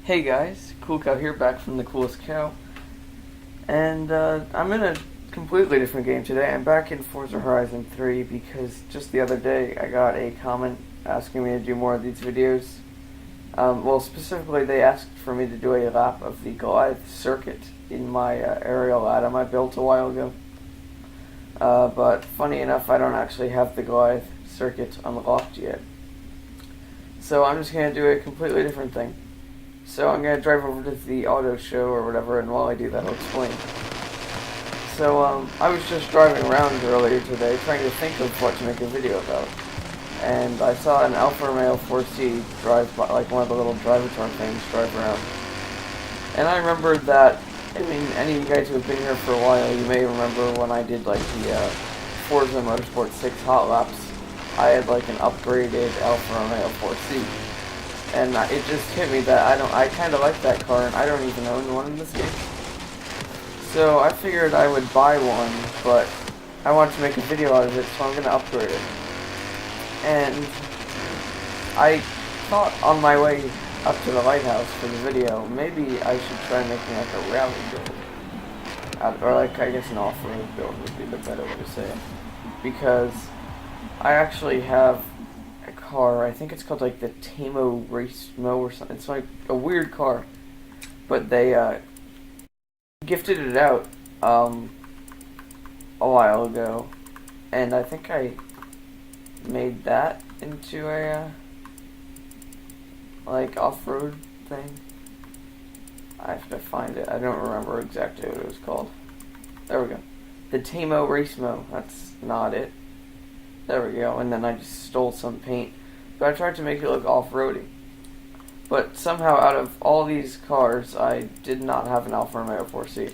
Hey guys, TheCoolestCow here, back from TheCoolestCow, and I'm in a completely different game today. I'm back in Forza Horizon 3 because just the other day I got a comment asking me to do more of these videos. Well, specifically they asked for me to do a lap of the Goliath circuit in my aerial Atom I built a while ago. But funny enough, I don't actually have the Goliath circuit unlocked yet. So I'm just going to do a completely different thing. So I'm going to drive over to the auto show or whatever, and while I do that I'll explain. So I was just driving around earlier today trying to think of what to make a video about. And I saw an Alfa Romeo 4C drive by, like one of the little Drivathon things drive around. And I remembered that, I mean, any of you guys who have been here for a while, you may remember when I did like the Forza Motorsport 6 hot laps, I had like an upgraded Alfa Romeo 4C. And it just hit me that I kind of like that car, and I don't even own one in this game. So I figured I would buy one, but I wanted to make a video out of it, so I'm going to upgrade it. And I thought on my way up to the lighthouse for the video, maybe I should try making like a rally build. Or like, I guess an off-road build would be the better way to say it. Because I actually have a car, I think it's called like the Tamo Racemo or something. It's like a weird car, but they gifted it out a while ago, and I think I made that into a like off-road thing. I have to find it. I don't remember exactly what it was called. There we go. The Tamo Racemo. That's not it. There we go, and then I just stole some paint. But I tried to make it look off-roady. But somehow out of all these cars, I did not have an Alfa Romeo 4C.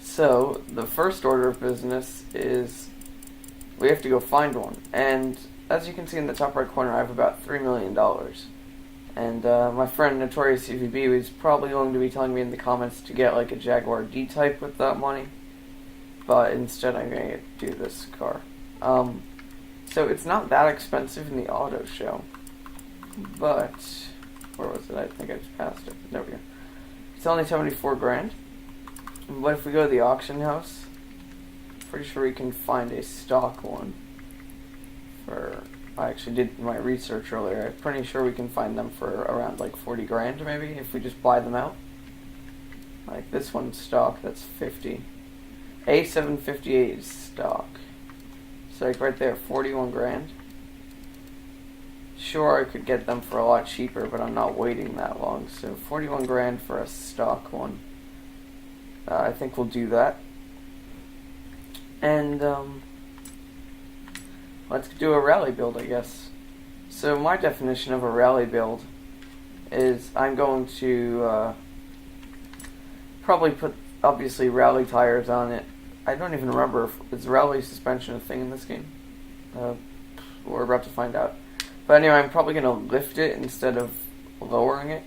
So, the first order of business is we have to go find one. And as you can see in the top right corner, I have about $3 million. And my friend Notorious CVB was probably going to be telling me in the comments to get like a Jaguar D-Type with that money. But instead I'm going to do this car. So it's not that expensive in the auto show, but where was it? I think I just passed it. There we go. It's only 74 grand. But if we go to the auction house, pretty sure we can find a stock one for, I actually did my research earlier. I'm pretty sure we can find them for around like 40 grand maybe if we just buy them out. Like this one's stock, that's 50. A758 is stock. So like right there, 41 grand. Sure, I could get them for a lot cheaper, but I'm not waiting that long. So 41 grand for a stock one. I think we'll do that. And let's do a rally build, I guess. So my definition of a rally build is I'm going to probably put, obviously, rally tires on it. I don't even remember if is rally suspension a thing in this game. We're about to find out. But anyway, I'm probably going to lift it instead of lowering it.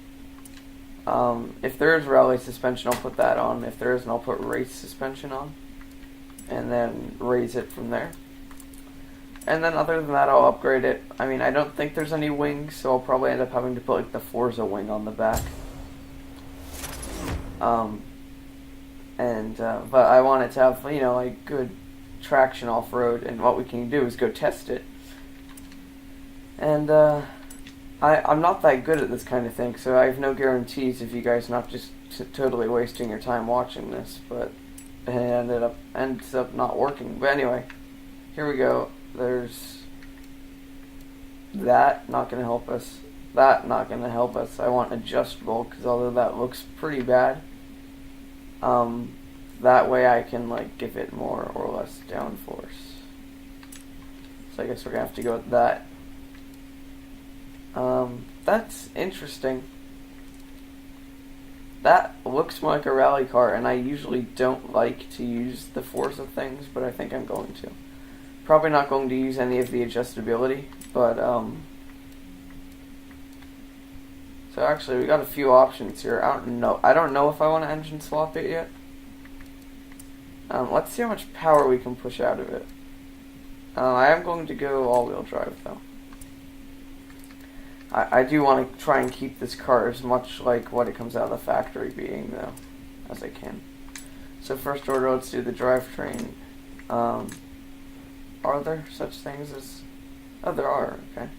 If there is rally suspension, I'll put that on. If there isn't, I'll put race suspension on. And then raise it from there. And then other than that, I'll upgrade it. I mean, I don't think there's any wings, so I'll probably end up having to put like the Forza wing on the back. But I want it to have, you know, like good traction off-road, and what we can do is go test it. And I'm not that good at this kind of thing, so I have no guarantees if you guys not just totally wasting your time watching this, but it ends up not working. But anyway, here we go. There's that, not going to help us. That, not going to help us. I want adjustable, because although that looks pretty bad, that way I can like give it more or less downforce. So I guess we're gonna have to go with that. That's interesting. That looks more like a rally car, and I usually don't like to use the Forza things, but I think I'm going to. Probably not going to use any of the adjustability, but so actually we got a few options here. I don't know if I want to engine swap it yet. Let's see how much power we can push out of it. I am going to go all-wheel drive though. I do want to try and keep this car as much like what it comes out of the factory being, though, as I can. So first order, let's do the drivetrain. Are there such things as... Oh, there are, okay.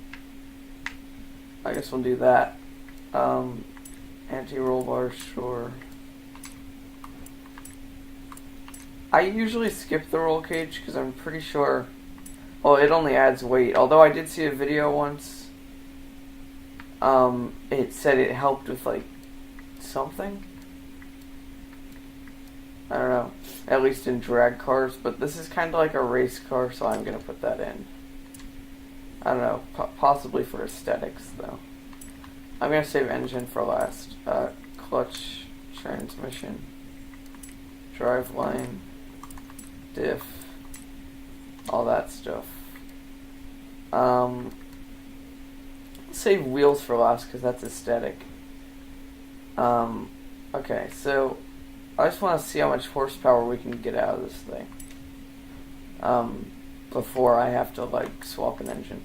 I guess we'll do that. Anti-roll bar, sure. I usually skip the roll cage because I'm pretty sure... Well, it only adds weight. Although I did see a video once... it said it helped with, like, something. I don't know. At least in drag cars. But this is kind of like a race car, so I'm going to put that in. I don't know. Possibly for aesthetics, though. I'm going to save engine for last. Clutch, transmission, driveline, diff, all that stuff. Save wheels for last because that's aesthetic. Okay, so I just want to see how much horsepower we can get out of this thing before I have to like swap an engine.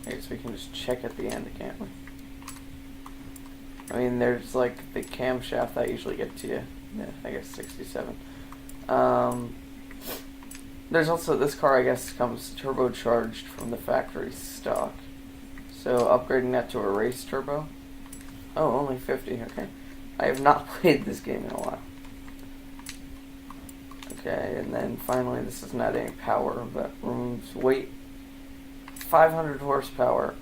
I guess we can just check at the end, can't we? I mean, there's like the camshaft that usually get to you. Yeah, I guess 67. There's also, this car I guess comes turbocharged from the factory stock. So upgrading that to a race turbo. Oh, only 50, okay. I have not played this game in a while. Okay, and then finally this is not any power, but removes weight. 500 horsepower.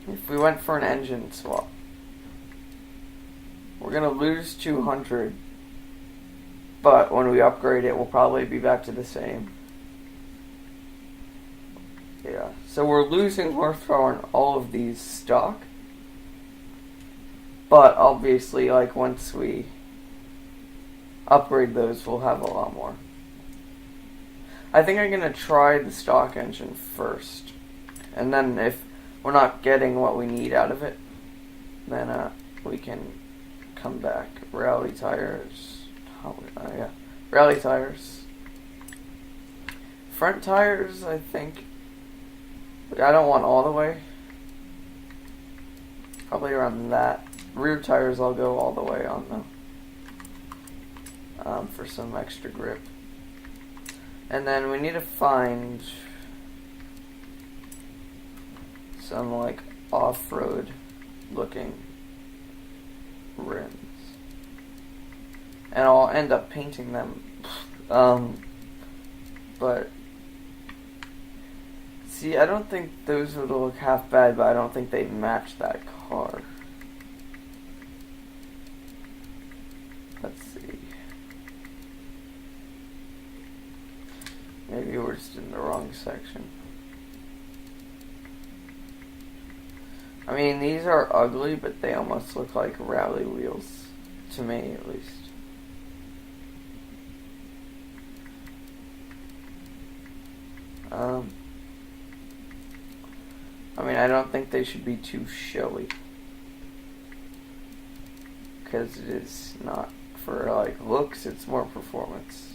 If we went for an engine swap, we're gonna lose 200, but when we upgrade it, we'll probably be back to the same. Yeah, so we're losing horsepower in all of these stock, but obviously, like, once we upgrade those, we'll have a lot more. I think I'm gonna try the stock engine first, and then if we're not getting what we need out of it, then we can come back. Rally tires. Yeah. Rally tires. Front tires, I think. I don't want all the way. Probably around that. Rear tires I'll go all the way on though. For some extra grip. And then we need to find some like off-road looking rims. And I'll end up painting them. But see, I don't think those would look half bad, but I don't think they match that car. Let's see. Maybe we're just in the wrong section. I mean, these are ugly, but they almost look like rally wheels. To me, at least. I mean, I don't think they should be too showy. Because it is not for, like, looks, it's more performance.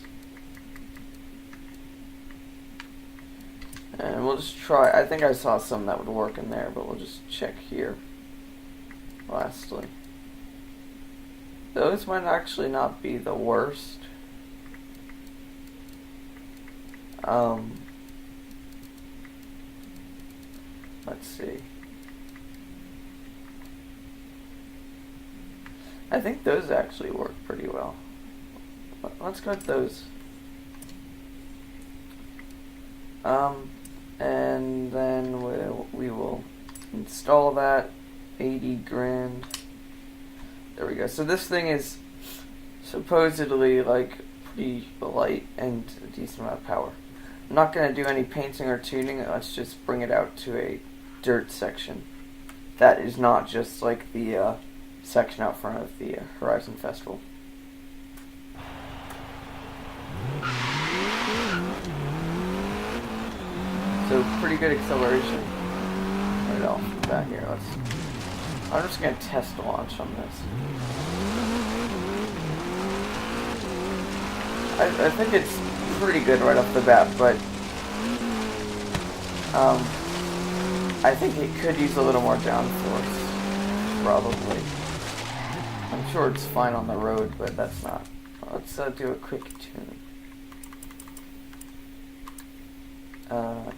And we'll just try, I think I saw some that would work in there, but we'll just check here. Lastly. Those might actually not be the worst. Let's see. I think those actually work pretty well. Let's go with those. And then we will install that. 80 grand. There we go. So this thing is supposedly like pretty light and a decent amount of power. I'm not going to do any painting or tuning. Let's just bring it out to a dirt section. That is not just like the section out front of the Horizon Festival. So pretty good acceleration right off the bat here. I'm just going to test launch on this. I think it's pretty good right off the bat, but I think it could use a little more downforce, probably. I'm sure it's fine on the road, but that's not. Let's do a quick tune.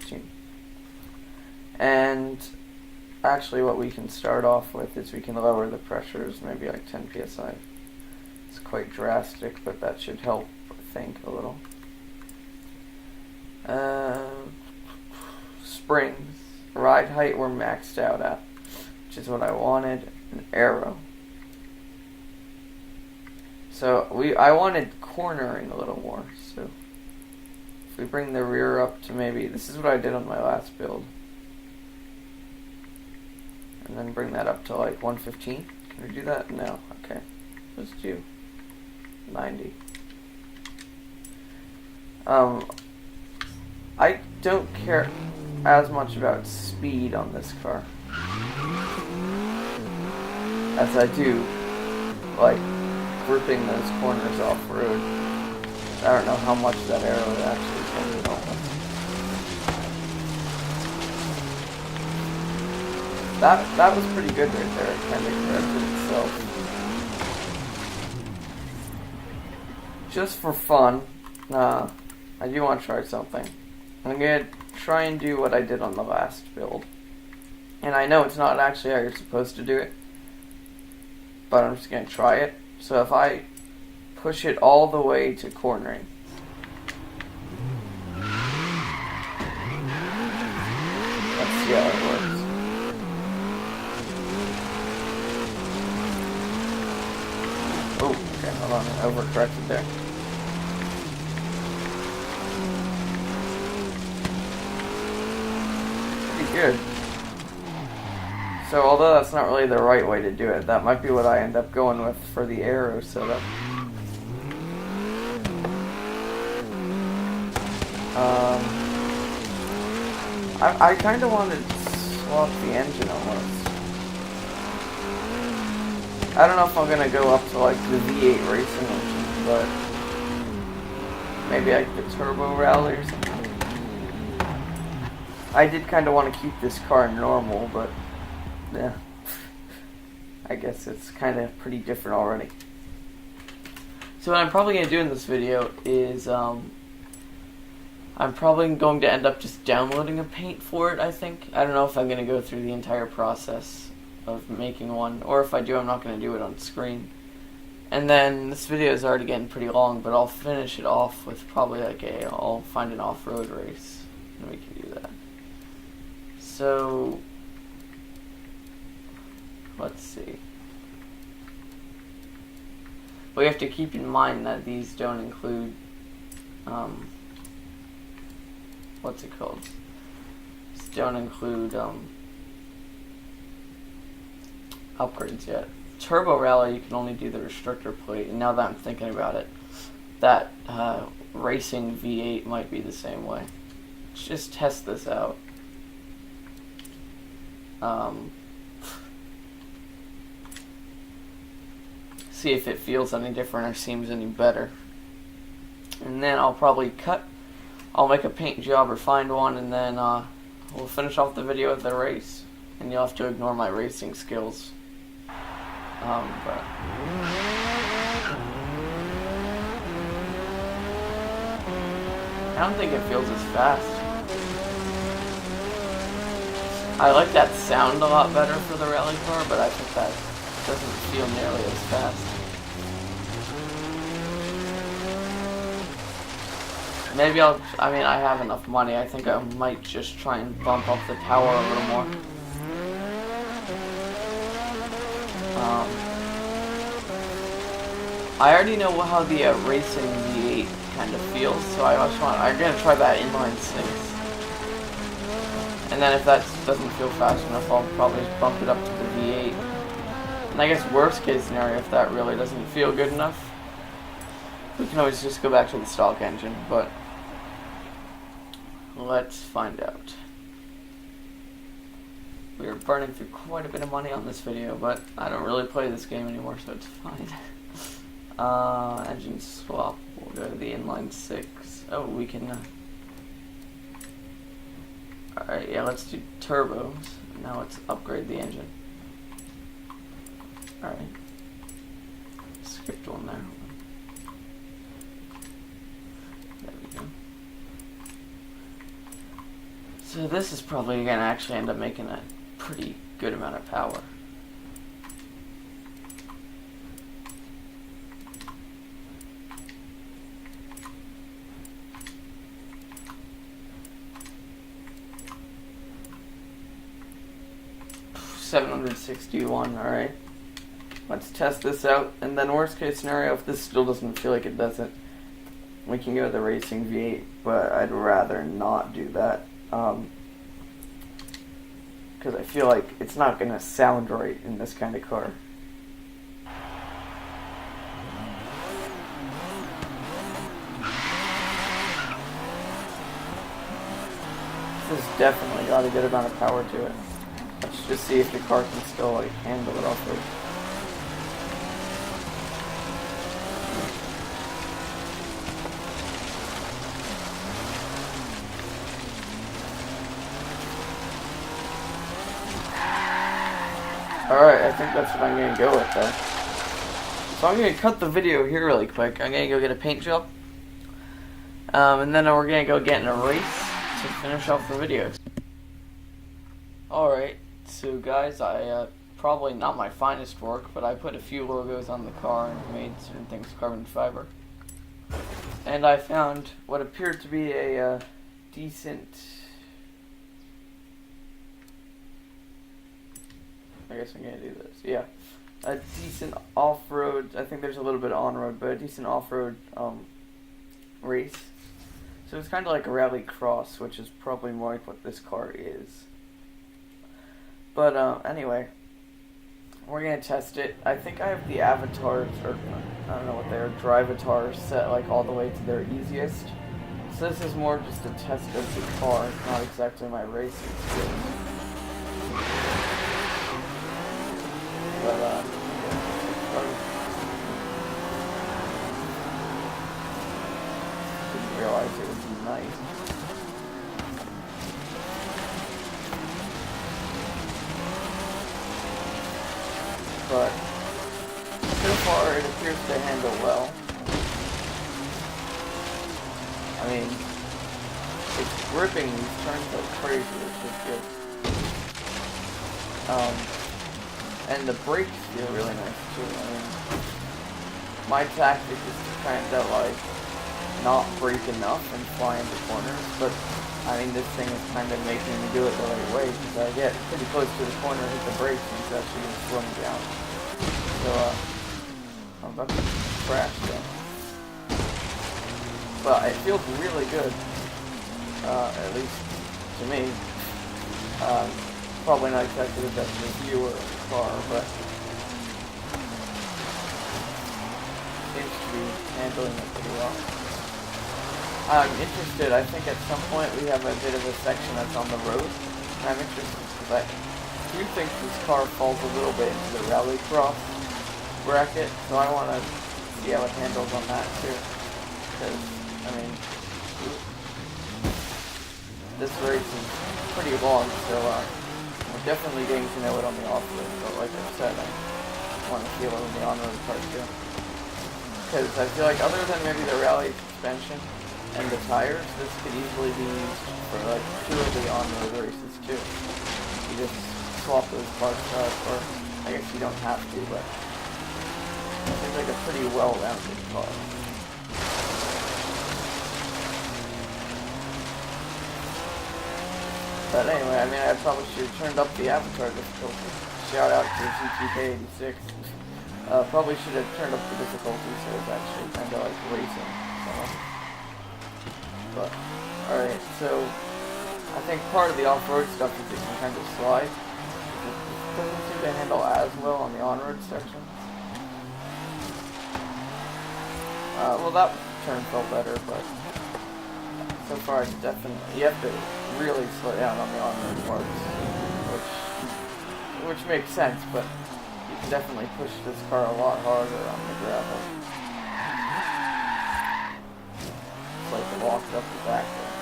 Tune. And actually what we can start off with is we can lower the pressures, maybe like 10 psi. It's quite drastic, but that should help, I think, a little. Springs. Ride height we're maxed out at, which is what I wanted. An arrow. So I wanted cornering a little more, so if we bring the rear up to maybe, this is what I did on my last build. And then bring that up to like 115. Can we do that? No. Okay. Let's do 90. I don't care as much about speed on this car as I do like gripping those corners off road. I don't know how much that arrow actually comes in on. That was pretty good right there. It kind of corrected itself. Just for fun, I do want to try something. I'm going to try and do what I did on the last build. And I know it's not actually how you're supposed to do it, but I'm just going to try it. So if I push it all the way to cornering, let's see how it works. Oh, okay, hold on, I overcorrected there. Pretty good. So although that's not really the right way to do it, that might be what I end up going with for the arrow setup. I kind of wanted to swap the engine almost. I don't know if I'm going to go up to like the V8 racing engine, but maybe like the Turbo Rally or something. I did kind of want to keep this car normal, but yeah, I guess it's kind of pretty different already. So what I'm probably going to do in this video is I'm probably going to end up just downloading a paint for it, I think. I don't know if I'm going to go through the entire process of making one, or if I do, I'm not going to do it on screen. And then this video is already getting pretty long, but I'll finish it off with probably like I'll find an off-road race, and we can do that. So let's see. We have to keep in mind that these don't include what's it called? These don't include upgrades yet. Turbo Rally, you can only do the restrictor plate, and now that I'm thinking about it, that racing V8 might be the same way. Let's just test this out. See if it feels any different or seems any better. And then I'll probably I'll make a paint job or find one, and then we'll finish off the video with the race. And you'll have to ignore my racing skills. But I don't think it feels as fast. I like that sound a lot better for the rally car, but I think that doesn't feel nearly as fast. Maybe I have enough money. I think I might just try and bump up the power a little more. I already know how the racing V8 kind of feels, so I'm gonna try that inline 6. And then if that doesn't feel fast enough, I'll probably just bump it up to the V8. And I guess worst case scenario, if that really doesn't feel good enough, we can always just go back to the stock engine, but let's find out. We are burning through quite a bit of money on this video, but I don't really play this game anymore, so it's fine. Engine swap, we'll go to the inline 6. Oh, we can... Alright, yeah, let's do turbos. Now let's upgrade the engine. Alright. Skipped one there. There we go. So this is probably going to actually end up making a pretty good amount of power. $761, alright. Let's test this out, and then worst case scenario, if this still doesn't feel like it does it, we can go with the Racing V8, but I'd rather not do that. Because I feel like it's not going to sound right in this kind of car. This has definitely got a good amount of power to it. Let's just see if the car can still like handle it off-road. Alright, I think that's what I'm going to go with though. So I'm going to cut the video here really quick. I'm going to go get a paint job. And then we're going to go get in a race to finish off the videos. Alright, so guys, I probably not my finest work, but I put a few logos on the car and made certain things carbon fiber. And I found what appeared to be a decent... I guess I'm going to do this. Yeah. A decent off-road, I think there's a little bit of on-road, but a decent off-road race. So it's kind of like a Rallycross, which is probably more like what this car is. But anyway, we're going to test it. I think I have the avatars, or I don't know what they are, drivatars set like all the way to their easiest. So this is more just a test of the car, not exactly my racing skills. But, didn't realize it was night. But, so far it appears to handle well. I mean, it's gripping these turns like crazy, which is good. And the brakes feel really nice too. I mean, my tactic is to kind of like not brake enough and fly into corners, but I mean this thing is kind of making me do it the right way because I get pretty close to the corner, hit the brakes, and it's actually going to slow me down. So I'm about to crash though. But it feels really good, at least to me. Probably not exactly the best reviewer of the car, but seems to be handling it pretty well. I'm interested, I think at some point we have a bit of a section that's on the road. And I'm interested because I do think this car falls a little bit into the Rallycross bracket, so I want to see how it handles on that too. Because, I mean, this race is pretty long, so I'm definitely getting to know it on the off-road, but like I said, I want to feel it on the on-road part too. Because I feel like other than maybe the rally suspension and the tires, this could easily be used for like 2 of the on-road races too. You just swap those parts out, or I guess you don't have to, but it seems like a pretty well-rounded car. But anyway, I mean, I probably should have turned up the avatar difficulty. Shout out to GTK86. Probably should have turned up the difficulty so it's actually kind of like racing. But, alright, so I think part of the off-road stuff is it can kind of slide. It doesn't seem to handle as well on the on-road section. Well, that turn felt better, but so far it's definitely, you have to really slow down on the on-road parts, which makes sense, but you can definitely push this car a lot harder on the gravel. It's like it walked up the back there.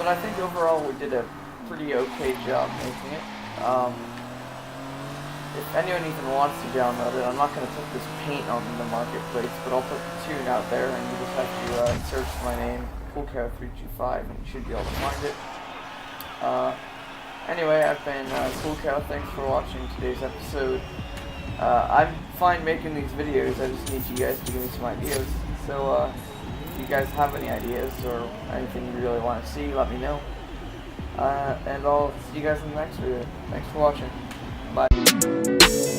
but I think overall we did a pretty okay job making it. If anyone even wants to download it, I'm not going to put this paint on the marketplace, but I'll put the tune out there, and you just have to search my name, TheCoolestCow325, and you should be able to find it. Anyway, I've been TheCoolestCow. Thanks for watching today's episode. I'm fine making these videos, I just need you guys to give me some ideas. So, if you guys have any ideas or anything you really want to see, let me know. And I'll see you guys in the next video. Thanks for watching. Bye.